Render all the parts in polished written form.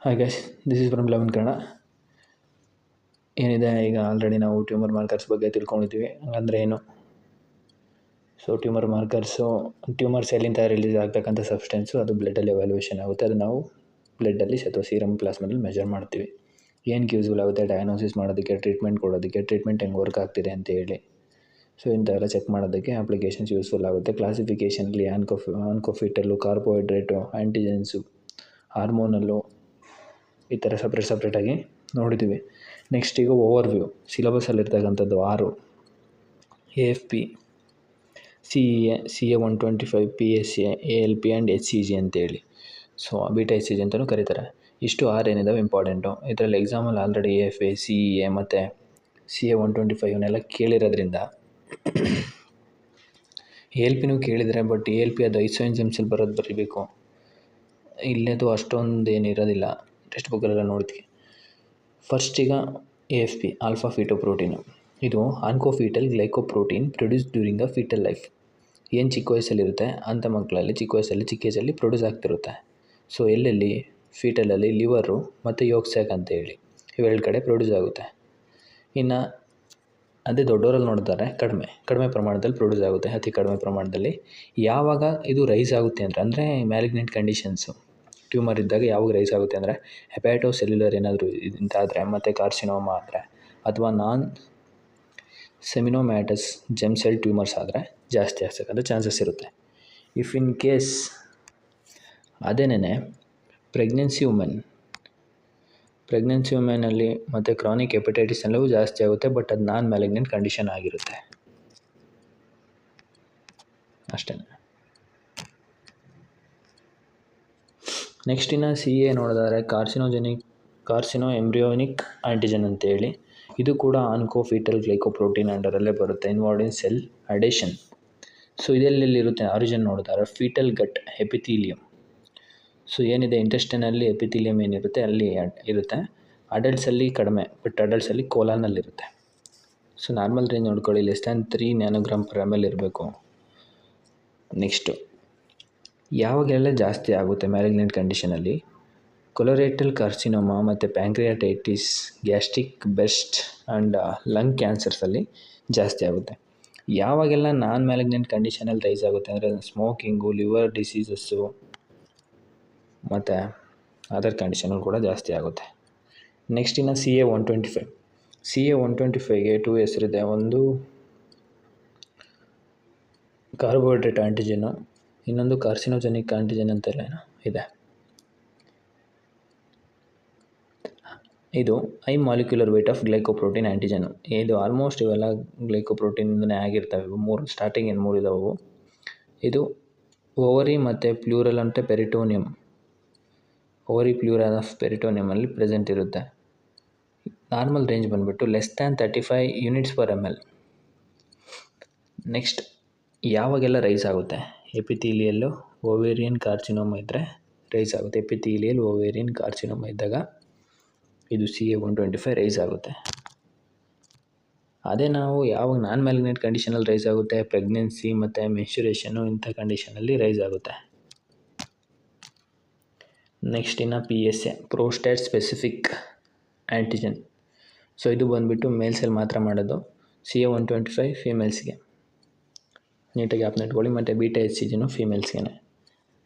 Hi guys, this is from eleven Kannada. ಏನಿದೆ, ಈಗ already ನಾವು ಟ್ಯೂಮರ್ ಮಾರ್ಕರ್ಸ್ ಬಗ್ಗೆ ತಿಳ್ಕೊಂಡಿದ್ದೀವಿ. ಹಂಗಂದರೆ ಏನು? ಸೊ ಟ್ಯೂಮರ್ ಮಾರ್ಕರ್ಸು, ಟ್ಯೂಮರ್ ಸೆಲ್ಲಿಂದ ರಿಲೀಸ್ ಆಗ್ತಕ್ಕಂಥ ಸಬ್ಸ್ಟೆನ್ಸು, ಅದು ಬ್ಲಡ್ಡಲ್ಲಿ ಎವ್ಯಾಲ್ಯೂಯೇಷನ್ ಆಗುತ್ತೆ. ಅದು ನಾವು ಬ್ಲಡ್ಡಲ್ಲಿ ಅಥವಾ ಸೀರಮ್ ಪ್ಲಾಸ್ಮದಲ್ಲಿ ಮೆಜರ್ ಮಾಡ್ತೀವಿ. ಏನಕ್ಕೆ ಯೂಸ್ಫುಲ್ ಆಗುತ್ತೆ? ಡಯಾಗ್ನೋಸಿಸ್ ಮಾಡೋದಕ್ಕೆ, ಟ್ರೀಟ್ಮೆಂಟ್ ಕೊಡೋದಕ್ಕೆ, ಟ್ರೀಟ್ಮೆಂಟ್ ಹೆಂಗೆ ವರ್ಕ್ ಆಗ್ತಿದೆ ಅಂತ ಹೇಳಿ. ಸೊ ಇಂಥವೆಲ್ಲ ಚೆಕ್ ಮಾಡೋದಕ್ಕೆ ಅಪ್ಲಿಕೇಶನ್ಸ್ ಯೂಸ್ಫುಲ್ ಆಗುತ್ತೆ. ಕ್ಲಾಸಿಫಿಕೇಷನಲ್ಲಿ ಆನ್ಕೋಫಿಟಲ್ಲು, ಕಾರ್ಬೋಹೈಡ್ರೇಟು, ಆ್ಯಂಟಿಜೆನ್ಸು, ಹಾರ್ಮೋನಲ್ಲು, ಈ ಥರ ಸಪ್ರೇಟಾಗಿ ನೋಡಿದ್ದೀವಿ. ನೆಕ್ಸ್ಟ್ ಈಗ ಓವರ್ವ್ಯೂ, ಸಿಲಬಸಲ್ಲಿರ್ತಕ್ಕಂಥದ್ದು 6: AFP, CEA, CA 125, PSA, ALP and HCG ಅಂತೇಳಿ. ಸೊ ಬೀಟಾ HCG ಅಂತಲೂ ಕರೀತಾರೆ. ಇಷ್ಟು 6 ಏನಿದಾವೆ ಇಂಪಾರ್ಟೆಂಟು. ಇದರಲ್ಲಿ ಎಕ್ಸಾಮಲ್ಲಿ ಆಲ್ರೆಡಿ AFA, CEA ಮತ್ತು CA 125 ಇವನ್ನೆಲ್ಲ ಕೇಳಿರೋದ್ರಿಂದ ALPನೂ ಕೇಳಿದರೆ, ಬಟ್ ALP ಅದು ಐಸೋಎನ್ಸೈಮ್ಸಲ್ಲಿ ಬರೋದು ಬರೀಬೇಕು. ಇಲ್ಲದು ಅಷ್ಟೊಂದು ಏನಿರೋದಿಲ್ಲ, ಟೆಕ್ಸ್ಟ್ ಬುಕ್ಕಲ್ಲೆಲ್ಲ ನೋಡ್ತೀವಿ. ಫಸ್ಟ್ ಈಗ AFP, ಆಲ್ಫಾ ಫೀಟೋಪ್ರೋಟೀನು. ಇದು oncofetal glycoprotein produce during a fetal life. ಏನು ಚಿಕ್ಕ ವಯಸ್ಸಲ್ಲಿರುತ್ತೆ ಅಂಥ ಮಕ್ಕಳಲ್ಲಿ ಚಿಕ್ಕ ಏಜಲ್ಲಿ ಪ್ರೊಡ್ಯೂಸ್ ಆಗ್ತಿರುತ್ತೆ. ಸೊ ಎಲ್ಲೆಲ್ಲಿ? ಫೀಟಲಲ್ಲಿ ಲಿವರು ಮತ್ತು ಯೋಗ್ಸ್ಯಾಕ್ ಅಂತೇಳಿ ಇವೆರಡು ಕಡೆ ಪ್ರೊಡ್ಯೂಸ್ ಆಗುತ್ತೆ. ಇನ್ನು ಅದೇ ದೊಡ್ಡವರಲ್ಲಿ ನೋಡಿದರೆ ಕಡಿಮೆ ಪ್ರಮಾಣದಲ್ಲಿ ಪ್ರೊಡ್ಯೂಸ್ ಆಗುತ್ತೆ, ಅತಿ ಕಡಿಮೆ ಪ್ರಮಾಣದಲ್ಲಿ. ಯಾವಾಗ ಇದು ರೈಸ್ ಆಗುತ್ತೆ ಅಂದರೆ ಮ್ಯಾಲಿಗ್ನೆಂಟ್ ಕಂಡೀಷನ್ಸು, ಟ್ಯೂಮರ್ ಇದ್ದಾಗ ಯಾವಾಗ ರೈಸ್ ಆಗುತ್ತೆ ಅಂದರೆ ಹೆಪ್ಯಾಟೋಸೆಲ್ಯುಲರ್ ಏನಾದರೂ ಇಂತಾದರೆ, ಮತ್ತು ಕಾರ್ಸಿನೋಮಾ ಆದರೆ, ಅಥವಾ ನಾನ್ ಸೆಮಿನೋಮ್ಯಾಟಸ್ ಜೆಮ್ ಸೆಲ್ ಟ್ಯೂಮರ್ಸ್ ಆದರೆ ಜಾಸ್ತಿ ಆಗ್ತಕ್ಕಂಥ ಚಾನ್ಸಸ್ ಇರುತ್ತೆ. ಇಫ್ ಇನ್ ಕೇಸ್ ಅದೇನೇ ಪ್ರೆಗ್ನೆನ್ಸಿ ವುಮೆನಲ್ಲಿ ಮತ್ತು ಕ್ರಾನಿಕ್ ಹೆಪಟೈಟಿಸ್ನಲ್ಲೂ ಜಾಸ್ತಿ ಆಗುತ್ತೆ, ಬಟ್ ಅದು ನಾನ್ ಮ್ಯಾಲಿಗ್ನೆಂಟ್ ಕಂಡೀಷನ್ ಆಗಿರುತ್ತೆ ಅಷ್ಟೇ. ನೆಕ್ಸ್ಟ್ ಇನ್ನು CA ನೋಡಿದರೆ ಕಾರ್ಸಿನೋ ಎಂಬ್ರಿಯೋನಿಕ್ ಆ್ಯಂಟಿಜನ್ ಅಂತೇಳಿ. ಇದು ಕೂಡ ಆನ್ಕೋಫೀಟಲ್ ಗ್ಲೈಕೋಪ್ರೋಟೀನ್ ಅಂಡರಲ್ಲೇ ಬರುತ್ತೆ, involved in cell adhesion. So ಇದೆಲ್ಲೆಲ್ಲಿರುತ್ತೆ ಆರಿಜಿನ್ ನೋಡಿದರೆ ಫೀಟಲ್ ಗಟ್ ಎಪಿಥೀಲಿಯಂ. ಸೊ ಏನಿದೆ ಇಂಟೆಸ್ಟೈನಲ್ಲಿ ಎಪಿಥೀಲಿಯಂ ಏನಿರುತ್ತೆ ಅಲ್ಲಿ ಇರುತ್ತೆ. ಅಡಲ್ಟ್ಸಲ್ಲಿ ಕಡಿಮೆ, ಬಟ್ ಅಡಲ್ಟ್ಸಲ್ಲಿ ಕೋಲಾನಲ್ಲಿರುತ್ತೆ. ಸೊ ನಾರ್ಮಲ್ ರೇಂಜ್ ನೋಡ್ಕೊಳ್ಳಿ, ಲೆಸ್ ದ್ಯಾನ್ 3 ನ್ಯಾನೋಗ್ರಾಮ್/ml ಇರಬೇಕು. ನೆಕ್ಸ್ಟು ಯಾವಾಗೆಲ್ಲ ಜಾಸ್ತಿ ಆಗುತ್ತೆ ಮ್ಯಾಲಿಗ್ನೆಂಟ್ ಕಂಡೀಷನಲ್ಲಿ? ಕೊಲೊರೆಕ್ಟಲ್ ಕಾರ್ಸಿನೋಮಾ ಮತ್ತು pancreatitis, gastric, breast and lung ಕ್ಯಾನ್ಸರ್ಸಲ್ಲಿ ಜಾಸ್ತಿ ಆಗುತ್ತೆ. ಯಾವಾಗೆಲ್ಲ ನಾನ್ ಮ್ಯಾಲಿಗ್ನೆಂಟ್ ಕಂಡೀಷನಲ್ಲಿ ರೈಸ್ ಆಗುತ್ತೆ ಅಂದರೆ ಸ್ಮೋಕಿಂಗು, ಲಿವರ್ ಡಿಸೀಸಸ್ಸು ಮತ್ತು ಅದರ್ ಕಂಡೀಷನಲ್ಲಿ ಕೂಡ ಜಾಸ್ತಿ ಆಗುತ್ತೆ. ನೆಕ್ಸ್ಟ್ ಇನ್ನು CA 125ಗೆ 2 ಹೆಸರಿದೆ. ಒಂದು ಕಾರ್ಬೋಹೈಡ್ರೇಟ್ ಆ್ಯಂಟಿಜನು, ಇನ್ನೊಂದು ಕಾರ್ಸಿನೋಜೆನಿಕ್ ಆ್ಯಂಟಿಜನ್ ಅಂತೆಲ್ಲ ಇದೆ. ಇದು high molecular weight of glycoprotein antigen. ಇದು ಆಲ್ಮೋಸ್ಟ್ ಇವೆಲ್ಲ ಗ್ಲೈಕೋಪ್ರೋಟೀನಿಂದನೇ ಆಗಿರ್ತವೆ. 3 ಸ್ಟಾರ್ಟಿಂಗ್ ಏನು 3 ಇದಾವೆ. ಇದು ಓವರಿ ಮತ್ತು ಪ್ಲೂರಲ್ ಮತ್ತು ಪೆರಿಟೋನಿಯಂ, ಓವರಿ ಪ್ಲೂರಲ್ ಆಫ್ ಪೆರಿಟೋನಿಯಮಲ್ಲಿ ಪ್ರೆಸೆಂಟ್ ಇರುತ್ತೆ. ನಾರ್ಮಲ್ ರೇಂಜ್ ಬಂದುಬಿಟ್ಟು ಲೆಸ್ ದ್ಯಾನ್ 35 units/ml. ನೆಕ್ಸ್ಟ್ ಯಾವಾಗೆಲ್ಲ ರೈಸ್ ಆಗುತ್ತೆ? ಎಪಿಥೀಲಿಯಲ್ಲು ಓವೇರಿಯನ್ ಕಾರ್ಸಿನೋಮಾ ಇದ್ದರೆ ರೈಸ್ ಆಗುತ್ತೆ. ಎಪಿಥೀಲಿಯಲ್ ಓವೇರಿಯನ್ ಕಾರ್ಸಿನೋಮಾ ಇದ್ದಾಗ ಇದು CA 125 ರೈಸ್ ಆಗುತ್ತೆ. ಅದೇ ನಾವು ಯಾವಾಗ ನಾನ್ ಮ್ಯಾಲಿಗ್ನೆಂಟ್ ಕಂಡೀಷನಲ್ಲಿ ರೈಸ್ ಆಗುತ್ತೆ, ಪ್ರೆಗ್ನೆನ್ಸಿ ಮತ್ತು ಮೆನ್ಸ್ಚುರೇಷನು ಇಂಥ ಕಂಡೀಷನಲ್ಲಿ ರೈಸ್ ಆಗುತ್ತೆ. ನೆಕ್ಸ್ಟ್ ಇನ್ನು PSA, prostate specific antigen. So ಇದು ಬಂದುಬಿಟ್ಟು ಮೇಲ್ಸಲ್ಲಿ ಮಾತ್ರ ಮಾಡೋದು. CA 125 ಫೀಮೇಲ್ಸ್ಗೆ, ನೀಟಾಗಿ ಆಪ್ನೆಟ್ಕೊಳ್ಳಿ. ಮತ್ತು ಬೀಟಾ HCGನೂ ಫೀಮೇಲ್ಸ್ಗೆ.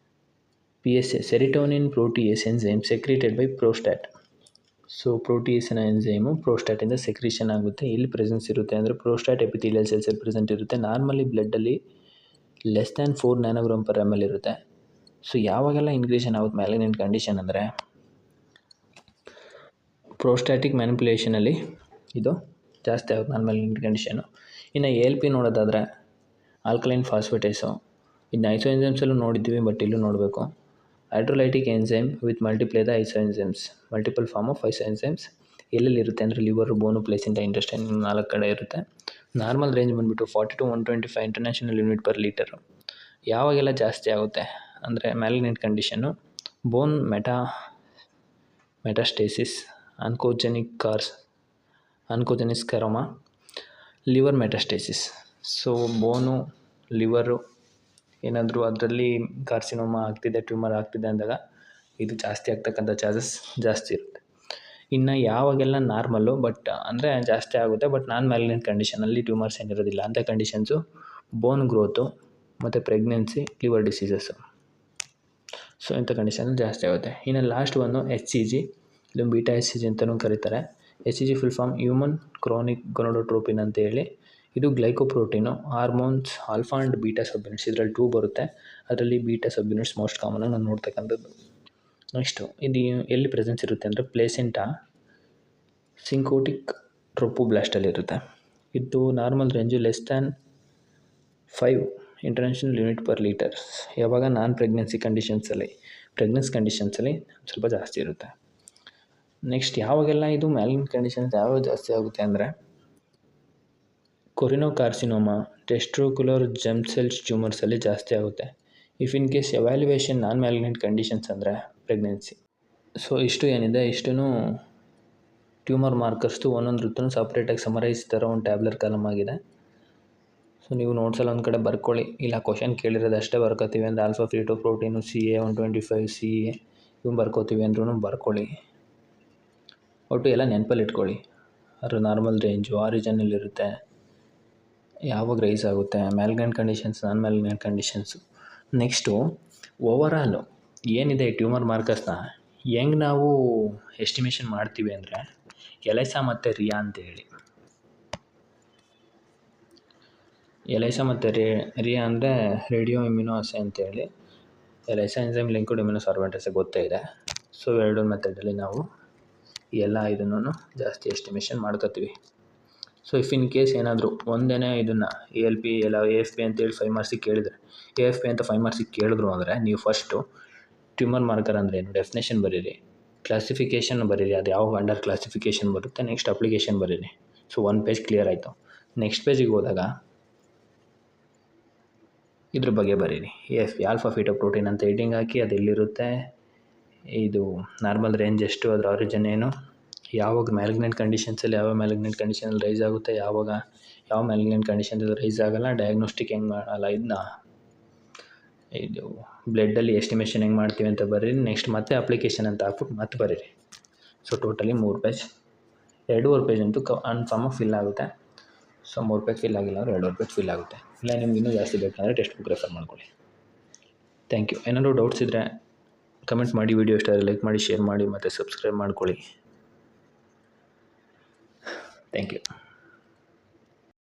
PSA, serotonin protease enzyme secreted by prostate. So ಪ್ರೋಟಿಯೇಸಿನ ಎನ್ಸೈಮು ಪ್ರೋಸ್ಟಾಟಿಂದ ಸೆಕ್ರೀಷನ್ ಆಗುತ್ತೆ. ಇಲ್ಲಿ ಪ್ರೆಸೆನ್ಸ್ ಇರುತ್ತೆ ಅಂದರೆ ಪ್ರೋಸ್ಟಾಟ್ ಎಪಿಥೀಲಿಯಲ್ ಸೆಲ್ಸಲ್ಲಿ ಪ್ರೆಸೆಂಟ್ ಇರುತ್ತೆ. ನಾರ್ಮಲಿ ಬ್ಲಡ್ಡಲ್ಲಿ ಲೆಸ್ ದ್ಯಾನ್ 4 ನ್ಯಾನೋಗ್ರಾಮ್/ml ಇರುತ್ತೆ. ಸೊ ಯಾವಾಗೆಲ್ಲ ಇನ್ಕ್ರೀಷನ್ ಆಗುತ್ತೆ ಮ್ಯಾಲಿಗ್ನೆಂಟ್ ಕಂಡೀಷನ್ ಅಂದರೆ ಪ್ರೋಸ್ಟಾಟಿಕ್ ಮ್ಯಾನಿಪುಲೇಷನಲ್ಲಿ ಇದು ಜಾಸ್ತಿ ಆಗುತ್ತೆ ನಾನ್ ಮ್ಯಾಲಿಗ್ನೆಂಟ್ ಕಂಡೀಷನು. ಇನ್ನು ALP ನೋಡೋದಾದರೆ ಆಲ್ಕಲೈನ್ ಫಾಸ್ಫೇಟೇಸು. ಇನ್ನು ಐಸೋಎನ್ಸೈಮ್ಸಲ್ಲೂ ನೋಡಿದ್ದೀವಿ, ಬಟ್ ಇಲ್ಲೂ ನೋಡಬೇಕು. Hydrolytic enzyme with multiply the isoenzymes, multiple form of isoenzymes. ಎಲ್ಲೆಲ್ಲಿರುತ್ತೆ ಅಂದರೆ ಲಿವರ್, ಬೋನು, ಪ್ಲೇಸೆಂಟಾ, ಇಂಟೆಸ್ಟೈನ್ 4 ಕಡೆ ಇರುತ್ತೆ. ನಾರ್ಮಲ್ ರೇಂಜ್ ಬಂದುಬಿಟ್ಟು 40 to 125 ಇಂಟರ್ನ್ಯಾಷನಲ್ ಯೂನಿಟ್/ಲೀಟರು. ಯಾವಾಗೆಲ್ಲ ಜಾಸ್ತಿ ಆಗುತ್ತೆ ಅಂದರೆ ಮ್ಯಾಲಿಗ್ನೆಂಟ್ ಕಂಡೀಷನ್ನು ಬೋನ್ ಮೆಟಾಸ್ಟೇಸಿಸ್, ಆನ್ಕೋಜೆನಿಸ್ ಕರೋಮಾ, ಲಿವರ್ ಮೆಟಾಸ್ಟೇಸಿಸ್. ಸೊ ಬೋನು, ಲಿವರು ಏನಾದರೂ ಅದರಲ್ಲಿ ಕಾರ್ಸಿನೋಮಾ ಆಗ್ತಿದೆ, ಟ್ಯೂಮರ್ ಆಗ್ತಿದೆ ಅಂದಾಗ ಇದು ಜಾಸ್ತಿ ಆಗ್ತಕ್ಕಂಥ ಚಾನ್ಸಸ್ ಜಾಸ್ತಿ ಇರುತ್ತೆ. ಇನ್ನು ಯಾವಾಗೆಲ್ಲ ನಾರ್ಮಲ್ಲು ಬಟ್ ಅಂದರೆ ಜಾಸ್ತಿ ಆಗುತ್ತೆ ಬಟ್ ನಾನ್ ಮ್ಯಾಲಿಗ್ನೆಂಟ್ ಕಂಡೀಷನಲ್ಲಿ ಟ್ಯೂಮರ್ಸ್ ಏನಿರೋದಿಲ್ಲ ಅಂಥ ಕಂಡೀಷನ್ಸು ಬೋನ್ ಗ್ರೋತು ಮತ್ತು ಪ್ರೆಗ್ನೆನ್ಸಿ, ಲಿವರ್ ಡಿಸೀಸಸ್ಸು. ಸೊ ಇಂಥ ಕಂಡೀಷನಲ್ಲಿ ಜಾಸ್ತಿ ಆಗುತ್ತೆ. ಇನ್ನು ಲಾಸ್ಟ್ ಒಂದು HCG, ಇದು ಬೀಟಾ HCG ಅಂತಲೂ ಕರೀತಾರೆ. HCG full form human chronic gonadotropin ಅಂತ ಹೇಳಿ. ಇದು glycoprotein, hormones alpha and beta subunits, ಇದರಲ್ಲಿ 2 ಬರುತ್ತೆ. ಅದರಲ್ಲಿ ಬೀಟಾ ಸಬ್ ಯೂನಿಟ್ಸ್ ಮೋಸ್ಟ್ ಕಾಮನಾಗಿ ನಾವು ನೋಡ್ತಕ್ಕಂಥದ್ದು. ನೆಕ್ಸ್ಟು ಇದು ಎಲ್ಲಿ ಪ್ರೆಸೆನ್ಸ್ ಇರುತ್ತೆ ಅಂದರೆ ಪ್ಲೇಸೆಂಟಾ ಸಿಂಕೋಟಿಕ್ ಟ್ರೋಪೋಬ್ಲಾಸ್ಟಲ್ಲಿ ಇರುತ್ತೆ. ಇದು normal range less than 5 international unit per litres. ಯಾವಾಗ ನಾನ್ ಪ್ರೆಗ್ನೆನ್ಸಿ ಕಂಡೀಷನ್ಸಲ್ಲಿ, ಪ್ರೆಗ್ನೆನ್ಸಿ ಕಂಡೀಷನ್ಸಲ್ಲಿ ಸ್ವಲ್ಪ ಜಾಸ್ತಿ ಇರುತ್ತೆ. ನೆಕ್ಸ್ಟ್ ಯಾವಾಗೆಲ್ಲ ಇದು ಮ್ಯಾಲಿಗ್ನೆಂಟ್ ಕಂಡೀಷನ್ಸ್ ಯಾವಾಗ ಜಾಸ್ತಿ ಆಗುತ್ತೆ ಅಂದರೆ ಕೊರಿನೋಕಾರ್ಸಿನೋಮಾ, ಟೆಸ್ಟ್ರೋಕ್ಯುಲರ್ ಜರ್ಮ್ ಸೆಲ್ಸ್ ಟ್ಯೂಮರ್ಸಲ್ಲಿ ಜಾಸ್ತಿ ಆಗುತ್ತೆ. If in case evaluation non malignant conditions ಅಂದರೆ ಪ್ರೆಗ್ನೆನ್ಸಿ. ಸೊ ಇಷ್ಟು ಏನಿದೆ ಇಷ್ಟೂ ಟ್ಯೂಮರ್ ಮಾರ್ಕರ್ಸ್ದು ಒಂದೊಂದು ವೃತ್ತನೂ ಸಪ್ರೇಟಾಗಿ ಸಮರೈಸ್ ಥರ ಒಂದು ಟ್ಯಾಬ್ಲೆಟ್ ಕಾಲಮ್ ಆಗಿದೆ. ಸೊ ನೀವು ನೋಟ್ಸಲ್ಲಿ ಒಂದು ಕಡೆ ಬರ್ಕೊಳ್ಳಿ, ಇಲ್ಲ ಕ್ವಶನ್ ಕೇಳಿರೋದು ಅಷ್ಟೇ ಬರ್ಕೋತೀವಿ ಅಂದರೆ ಆಲ್ಫಾ ಫೀಟೋಪ್ರೋಟೀನು, CA-125, CA ಇವು ಬರ್ಕೋತೀವಿ ಅಂದ್ರೂ ಬರ್ಕೊಳ್ಳಿ. ಒಟ್ಟು ಎಲ್ಲ ನೆನಪಲ್ಲಿ ಇಟ್ಕೊಳ್ಳಿ. ಅದು ನಾರ್ಮಲ್ ರೇಂಜು ಆರಿಜಿನಲ್ಲಿರುತ್ತೆ, ಯಾವಾಗ ರೈಸ್ ಆಗುತ್ತೆ, ಮ್ಯಾಲಿಗ್ನೆಂಟ್ ಕಂಡೀಷನ್ಸ್, ನಾನ್ ಮ್ಯಾಲಿಗ್ನೆಂಟ್ ಕಂಡೀಷನ್ಸು. ನೆಕ್ಸ್ಟು ಓವರಾಲು ಏನಿದೆ ಟ್ಯೂಮರ್ ಮಾರ್ಕರ್ಸ್ನ ಹೆಂಗೆ ನಾವು ಎಸ್ಟಿಮೇಷನ್ ಮಾಡ್ತೀವಿ ಅಂದರೆ ಎಲೈಸಾ ಮತ್ತು ರಿಯಾ ಅಂತೇಳಿ. ಎಲೈಸಾ ಮತ್ತು ರಿಯಾ ಅಂದರೆ ರೇಡಿಯೋ ಇಮ್ಯುನೋ ಅಸೆ ಅಂತೇಳಿ. ಎಲೈಸಾ ಎಂಜೈಮ್ ಲಿಂಕ್ಡ್ ಇಮ್ಯುನೋ ಸಾರ್ವೆಂಟ್ ಗೊತ್ತೇ ಇದೆ. ಸೊ ಎರಡು ಮೆಥಡಲ್ಲಿ ನಾವು ಎಲ್ಲ ಇದನ್ನು ಜಾಸ್ತಿ ಎಸ್ಟಿಮೇಷನ್ ಮಾಡ್ಕೋತೀವಿ. ಸೊ ಇಫ್ ಇನ್ ಕೇಸ್ ಏನಾದರೂ ಒಂದೇ ಇದನ್ನು ALP ಇಲ್ಲ AFP ಅಂತೇಳಿ 5 ಮಾರ್ಕ್ಸಿಗೆ ಕೇಳಿದರೆ, AFP ಅಂತ 5 ಮಾರ್ಕ್ಸಿಗೆ ಕೇಳಿದ್ರು ಅಂದರೆ ನೀವು ಫಸ್ಟು ಟ್ಯೂಮರ್ ಮಾರ್ಕರ್ ಅಂದರೆ ಏನು ಡೆಫಿನೇಷನ್ ಬರೀರಿ, ಕ್ಲಾಸಿಫಿಕೇಷನ್ ಬರೀರಿ, ಅದು ಯಾವ ಅಂಡರ್ ಕ್ಲಾಸಿಫಿಕೇಷನ್ ಬರುತ್ತೆ, ನೆಕ್ಸ್ಟ್ ಅಪ್ಲಿಕೇಶನ್ ಬರೀರಿ. ಸೊ 1 ಪೇಜ್ ಕ್ಲಿಯರ್ ಆಯಿತು. ನೆಕ್ಸ್ಟ್ ಪೇಜಿಗೆ ಹೋದಾಗ ಇದ್ರ ಬಗ್ಗೆ ಬರೀರಿ. AFP ಆಲ್ಫಾ ಫೀಟೋಪ್ರೋಟೀನ್ ಅಂತ ಹೆಡ್ಡಿಂಗ್ ಹಾಕಿ ಅದು ಎಲ್ಲಿರುತ್ತೆ, ಇದು ನಾರ್ಮಲ್ ರೇಂಜ್ ಎಷ್ಟು, ಅದರ ಆರಿಜಿನ್ ಏನು, ಯಾವಾಗ ಮ್ಯಾಲಿಗ್ನೆಂಟ್ ಕಂಡೀಷನ್ಸಲ್ಲಿ ಯಾವ ಮ್ಯಾಲಿಗ್ನೆಂಟ್ ಕಂಡೀಷನಲ್ಲಿ ರೈಸ್ ಆಗುತ್ತೆ, ಯಾವಾಗ ಯಾವ ಮ್ಯಾಲಿಗ್ನೆಂಟ್ ಕಂಡೀಷನಲ್ಲಿ ರೈಸ್ ಆಗೋಲ್ಲ, ಡಯಾಗ್ನೋಸ್ಟಿಕ್ ಹೆಂಗೆ ಮಾಡಲ್ಲ, ಇದು ಬ್ಲಡ್ಡಲ್ಲಿ ಎಸ್ಟಿಮೇಷನ್ ಹೆಂಗೆ ಮಾಡ್ತೀವಿ ಅಂತ ಬರೀರಿ. ನೆಕ್ಸ್ಟ್ ಮತ್ತೆ ಅಪ್ಲಿಕೇಶನ್ ಅಂತ ಹಾಕ್ಬಿಟ್ಟು ಮತ್ತೆ ಬರೀರಿ. ಸೊ ಟೋಟಲಿ 3 ಪೇಜ್, 2.5 ಪೇಜ್ ಅಂತೂ ಕನ್ಫರ್ಮಾಗಿ ಫಿಲ್ ಆಗುತ್ತೆ. ಸೊ 3 ಪೇಜ್ ಫಿಲ್ ಆಗಿಲ್ಲ ಅಂದರೆ 2.5 ಪೇಜ್ ಫಿಲ್ ಆಗುತ್ತೆ. ಇಲ್ಲ ನಿಮ್ಗೆ ಇನ್ನೂ ಜಾಸ್ತಿ ಬೇಕಂದರೆ ಟೆಕ್ಸ್ಟ್ ಬುಕ್ ರೆಫರ್ ಮಾಡ್ಕೊಳ್ಳಿ. Thank you. ಏನಾದರೂ ಡೌಟ್ಸ್ ಇದ್ದರೆ ಕಮೆಂಟ್ ಮಾಡಿ, ವಿಡಿಯೋ ಇಷ್ಟ ಲೈಕ್ ಮಾಡಿ, ಶೇರ್ ಮಾಡಿ ಮತ್ತು ಸಬ್ಸ್ಕ್ರೈಬ್ ಮಾಡ್ಕೊಳ್ಳಿ. Thank you.